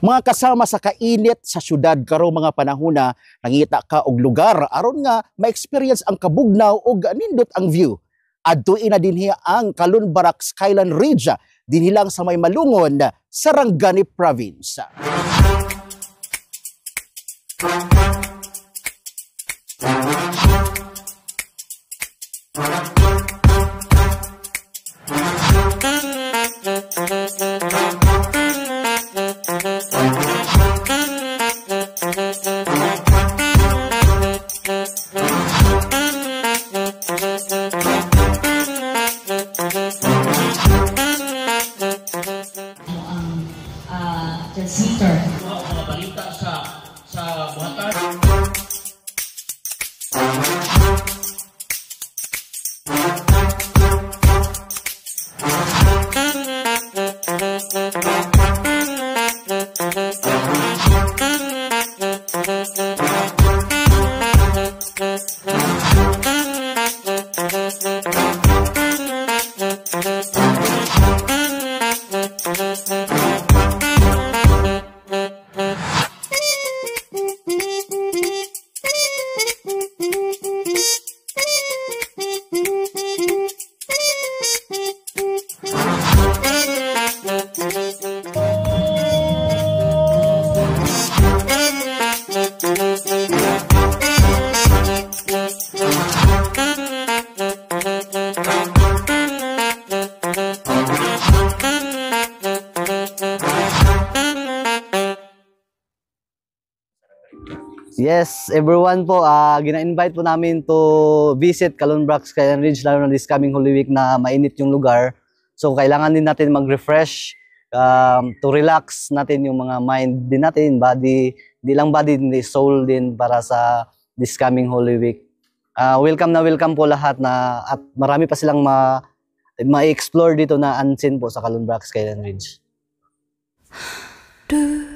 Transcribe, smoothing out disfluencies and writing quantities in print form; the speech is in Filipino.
Mga kasama sa kainit sa syudad karong mga panahona, nangita ka og lugar aron nga ma-experience ang kabugnaw ug nindot ang view. Adtuin na dinhi ang Calunbarak Skyline Ridge dinhi lang sa may Malungon, Sarangani Province. Transmitter. Mga balita sa buhatan. Yes, everyone po, gina-invite po namin to visit Calunbarak Skyline Ridge, lalo na this coming Holy Week na mainit yung lugar. So kailangan din natin mag-refresh, to relax natin yung mga mind din natin, body, di lang body, di soul din para sa this coming Holy Week. Welcome po lahat na at marami pa silang ma-explore dito na unseen po sa Calunbarak Skyline Ridge. Do